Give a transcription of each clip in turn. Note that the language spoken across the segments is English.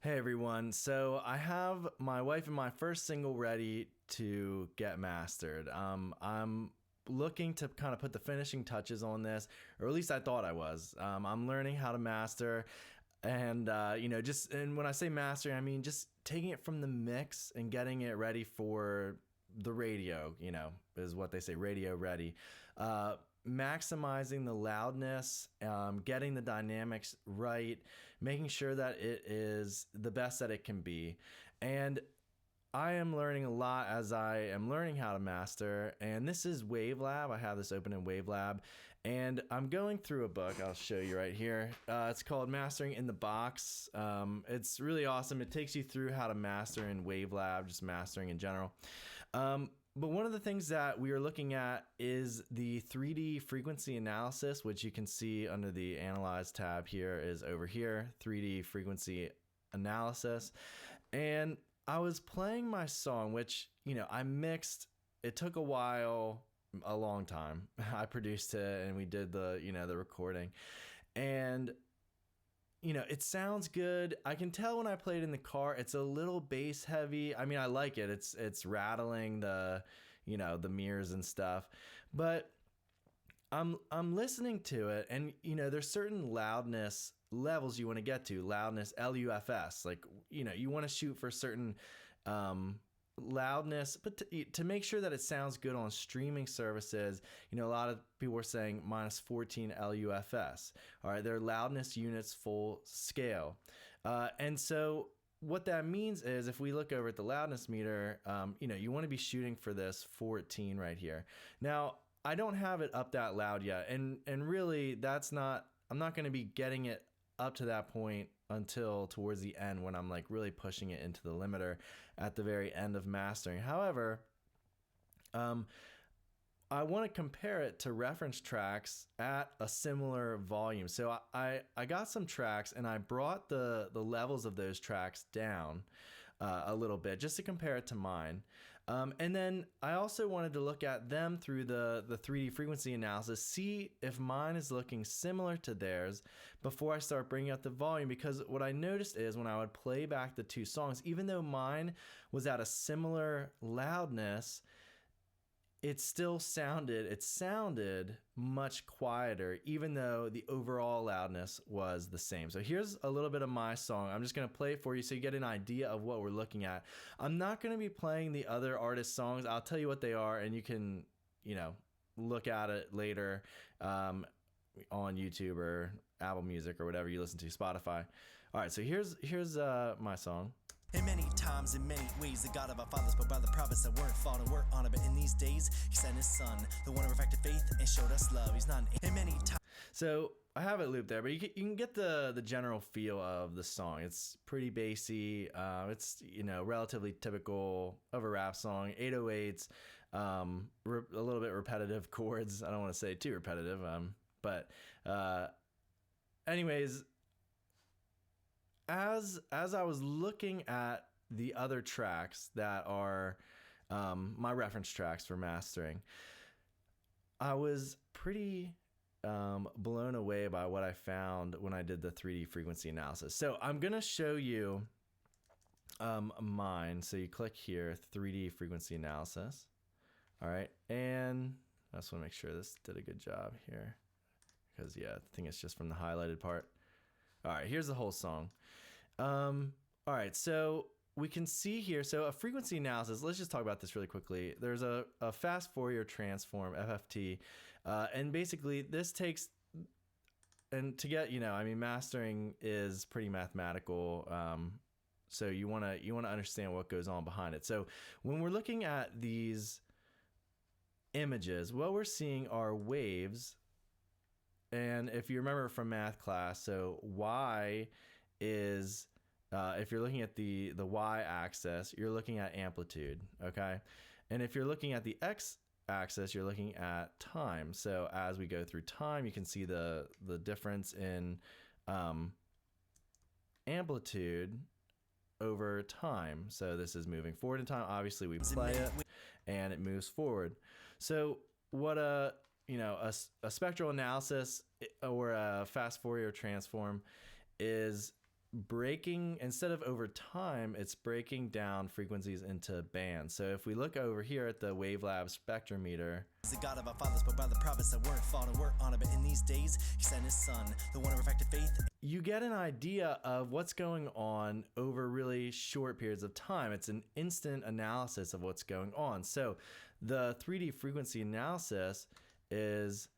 Hey everyone, so I have my wife and my first single ready to get mastered. I'm looking to kind of put the finishing touches on this, or at least I thought I was. I'm learning how to master, and and when I say mastering, I mean just taking it from the mix and getting it ready for the radio. Is what they say, radio ready. Maximizing the loudness, getting the dynamics right, making sure that it is the best that it can be. And I am learning a lot as I am learning how to master. And this is Wavelab. I have this open in Wavelab. And I'm going through a book. I'll show you right here. It's called Mastering in the Box. It's really awesome. It takes you through how to master in Wavelab, just mastering in general. But one of the things that we are looking at is the 3D frequency analysis, which you can see under the Analyze tab here is over here, 3D frequency analysis. And I was playing my song, which, I mixed. It took a while, a long time. I produced it and we did the recording. And it sounds good. I can tell when I play it in the car, it's a little bass heavy. I mean, I like it. It's rattling the mirrors and stuff. But I'm listening to it, and there's certain loudness levels you want to get to. Loudness, LUFS. Like, you want to shoot for certain loudness, but to make sure that it sounds good on streaming services, a lot of people are saying minus 14 LUFS. All right, they're loudness units full scale. And so what that means is if we look over at the loudness meter, you want to be shooting for this 14 right here. Now, I don't have it up that loud yet. And really I'm not going to be getting it up to that point until towards the end when I'm like really pushing it into the limiter at the very end of mastering. However, I want to compare it to reference tracks at a similar volume. So I got some tracks and I brought the levels of those tracks down a little bit just to compare it to mine. And then I also wanted to look at them through the 3D frequency analysis, see if mine is looking similar to theirs before I start bringing up the volume. Because what I noticed is when I would play back the two songs, even though mine was at a similar loudness, it sounded much quieter, even though the overall loudness was the same. So here's a little bit of my song. I'm just going to play it for you so you get an idea of what we're looking at. I'm not going to be playing the other artists' songs. I'll tell you what they are, and you can, look at it later on YouTube or Apple Music or whatever you listen to, Spotify. All right, so here's my song. In many times, in many ways, the God of our fathers, but by the prophets that weren't fought and weren't honored. But in these days, He sent His Son, the one who perfected faith and showed us love. He's not in many times. So I have it looped there, but you can get the general feel of the song. It's pretty bassy. It's relatively typical of a rap song. 808s, a little bit repetitive chords. I don't want to say too repetitive, but anyways. As I was looking at the other tracks that are my reference tracks for mastering, I was pretty blown away by what I found when I did the 3D frequency analysis. So I'm going to show you mine. So you click here, 3D frequency analysis. All right. And I just want to make sure this did a good job here because, I think it's just from the highlighted part. All right, here's the whole song. All right, so we can see here, so a frequency analysis, let's just talk about this really quickly. There's a fast Fourier transform, FFT, and basically this takes, and to get, mastering is pretty mathematical, so you want to understand what goes on behind it. So when we're looking at these images, what we're seeing are waves. And if you remember from math class, so y is, if you're looking at the y-axis, you're looking at amplitude, okay? And if you're looking at the x-axis, you're looking at time. So as we go through time, you can see the difference in amplitude over time. So this is moving forward in time. Obviously, we play it, and it moves forward. So what a spectral analysis or a fast Fourier transform is breaking, instead of over time, it's breaking down frequencies into bands. So if we look over here at the Wavelab spectrometer, The God of our fathers, but by the prophets that weren't fought and weren't honored. But in these days, he sent his son, the one of perfected faith. you get an idea of what's going on over really short periods of time. It's an instant analysis of what's going on. So the 3D frequency analysis is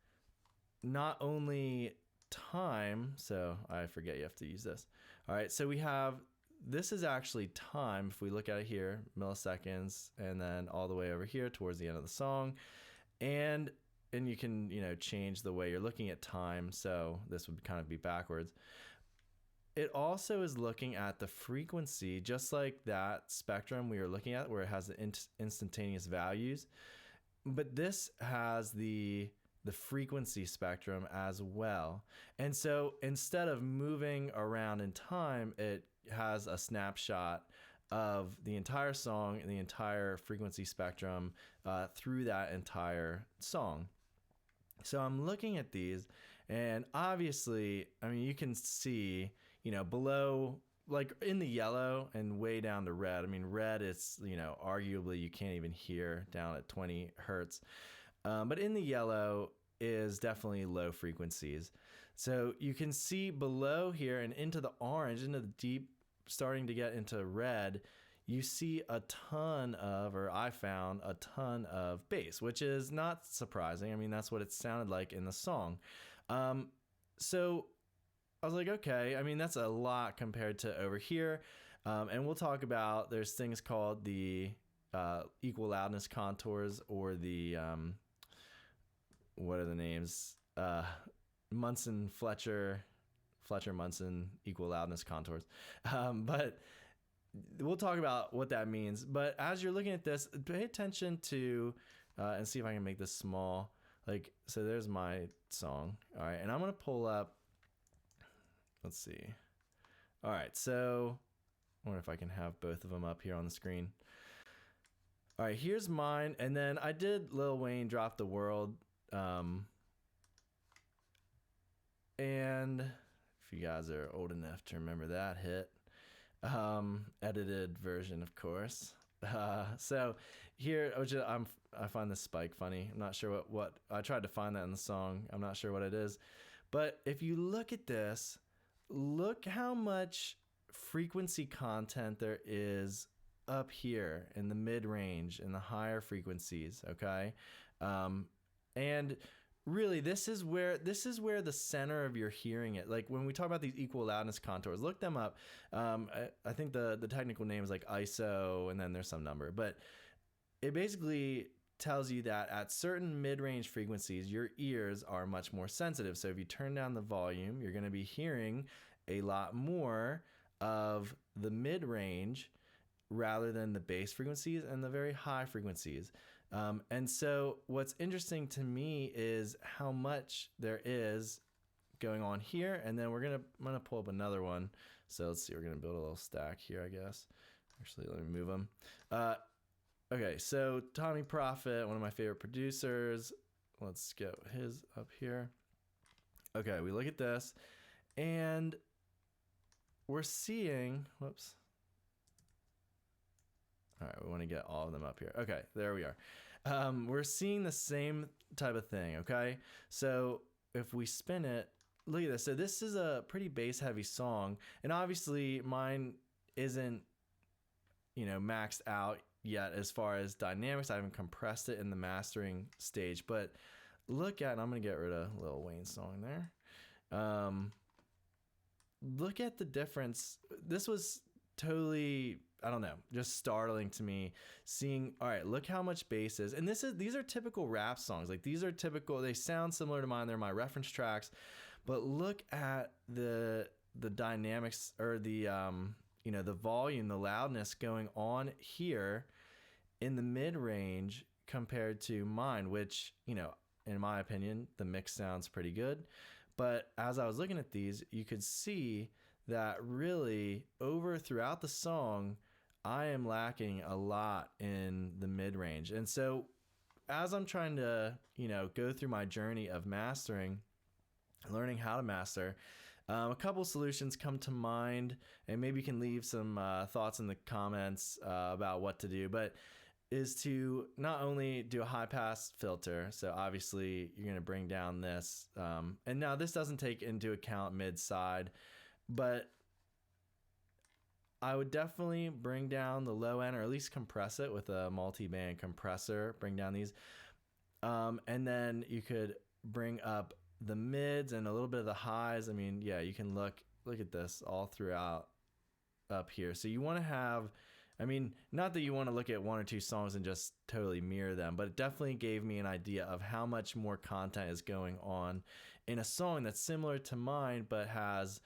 not only time, so I forget you have to use this. All right, so we have, this is actually time. If we look at it here, milliseconds, and then all the way over here towards the end of the song. And you can, change the way you're looking at time. So this would kind of be backwards. It also is looking at the frequency, just like that spectrum we were looking at where it has the instantaneous values. But this has the frequency spectrum as well. And so instead of moving around in time, it has a snapshot of the entire song and the entire frequency spectrum through that entire song. So I'm looking at these, and obviously, I mean, you can see, below, like in the yellow and way down to red. I mean, red is, arguably you can't even hear down at 20 hertz. But in the yellow is definitely low frequencies. So you can see below here and into the orange, into the deep, starting to get into red, you see a ton of, or I found a ton of bass, which is not surprising. I mean, that's what it sounded like in the song. So I was like, okay, I mean, that's a lot compared to over here. And we'll talk about, there's things called the equal loudness contours, or the, what are the names? Munson, Fletcher Munson equal loudness contours. But we'll talk about what that means. But as you're looking at this, pay attention to, and see if I can make this small. Like, so there's my song. All right. And I'm going to pull up, let's see. All right. So I wonder if I can have both of them up here on the screen. All right. Here's mine. And then I did Lil Wayne Drop the World. And if you guys are old enough to remember that hit, edited version, of course. So here, I find this spike funny. I'm not sure what I tried to find that in the song. I'm not sure what it is, but if you look at this, look how much frequency content there is up here in the mid range and the higher frequencies. Okay. And really, this is where the center of your hearing it. Like when we talk about these equal loudness contours, look them up. I think the technical name is like ISO, and then there's some number, but it basically tells you that at certain mid-range frequencies, your ears are much more sensitive. So if you turn down the volume, you're going to be hearing a lot more of the mid-range rather than the bass frequencies and the very high frequencies. And so what's interesting to me is how much there is going on here. And then I'm going to pull up another one. So let's see, we're going to build a little stack here, I guess. Actually, let me move them. Okay, so Tommy Prophet, one of my favorite producers. Let's get his up here. Okay, we look at this, and we're seeing, whoops. All right, we want to get all of them up here. Okay, there we are. We're seeing the same type of thing, okay? So if we spin it, look at this. So this is a pretty bass-heavy song, and obviously mine isn't, maxed out yet as far as dynamics. I haven't compressed it in the mastering stage, but look at, and I'm going to get rid of Lil Wayne's song there. Look at the difference. This was totally, I don't know, just startling to me seeing, all right, look how much bass is. And these are typical rap songs. Like these are typical, they sound similar to mine. They're my reference tracks, but look at the dynamics, or the, the volume, the loudness going on here in the mid range compared to mine, which, in my opinion, the mix sounds pretty good. But as I was looking at these, you could see that really throughout the song, I am lacking a lot in the mid range. And so as I'm trying to, go through my journey of mastering, learning how to master, A couple solutions come to mind, and maybe you can leave some thoughts in the comments about what to do, but is to not only do a high pass filter. So obviously you're going to bring down this. And now this doesn't take into account mid side, but I would definitely bring down the low end, or at least compress it with a multi-band compressor, bring down these. And then you could bring up the mids and a little bit of the highs. I mean, yeah, you can look at this all throughout up here. So you want to have, I mean, not that you want to look at one or two songs and just totally mirror them, but it definitely gave me an idea of how much more content is going on in a song that's similar to mine, but has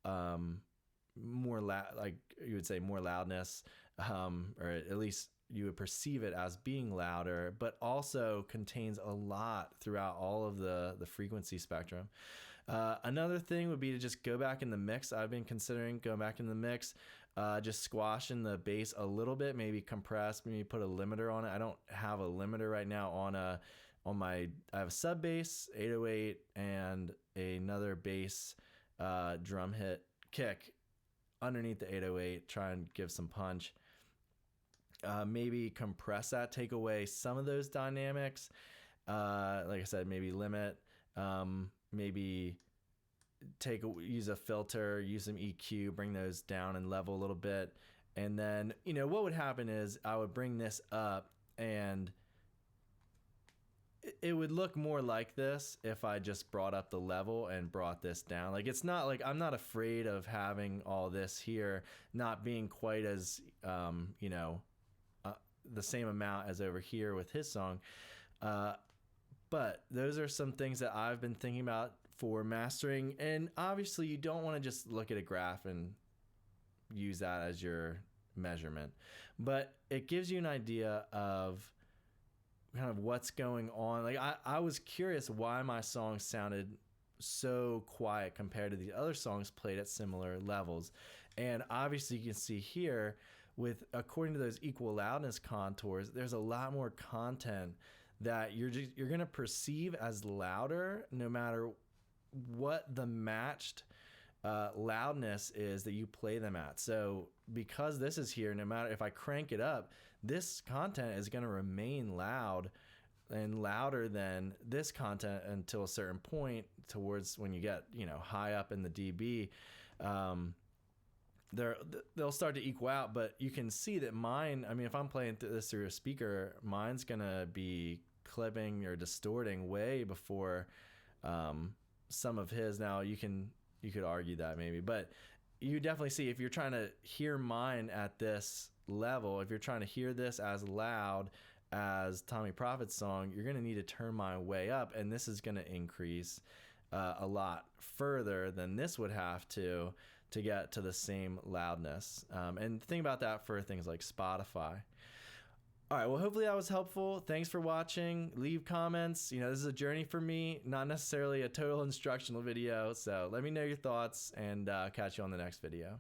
more like you would say more loudness, or at least you would perceive it as being louder, but also contains a lot throughout all of the frequency spectrum. Another thing would be to just go back in the mix. I've been considering going back in the mix, just squashing the bass a little bit, maybe compress, maybe put a limiter on it. I don't have a limiter right now on my, I have a sub bass, 808, and another bass drum hit kick underneath the 808, try and give some punch. Maybe compress that, take away some of those dynamics. Like I said, maybe limit, maybe use a filter, use some EQ, bring those down and level a little bit. And then, you know, what would happen is I would bring this up, and it would look more like this if I just brought up the level and brought this down. Like, it's not like I'm not afraid of having all this here not being quite as, you know, the same amount as over here with his song. But those are some things that I've been thinking about for mastering. And obviously you don't want to just look at a graph and use that as your measurement, but it gives you an idea of kind of what's going on. Like I was curious why my song sounded so quiet compared to the other songs played at similar levels. And obviously you can see here, with according to those equal loudness contours, there's a lot more content that you're going to perceive as louder no matter what the matched loudness is that you play them at. So because this is here, no matter if I crank it up, this content is going to remain loud and louder than this content until a certain point, towards when you get, you know, high up in the dB. They'll start to equal out, but you can see that mine, I mean, if I'm playing this through a speaker, mine's gonna be clipping or distorting way before some of his. Now you could argue that maybe, but you definitely see, if you're trying to hear mine at this level, if you're trying to hear this as loud as Tommy Prophet's song, you're gonna need to turn mine way up, and this is gonna increase a lot further than this would have to get to the same loudness. And think about that for things like Spotify. All right, well, hopefully that was helpful. Thanks for watching. Leave comments. You know, this is a journey for me, not necessarily a total instructional video. So let me know your thoughts, and catch you on the next video.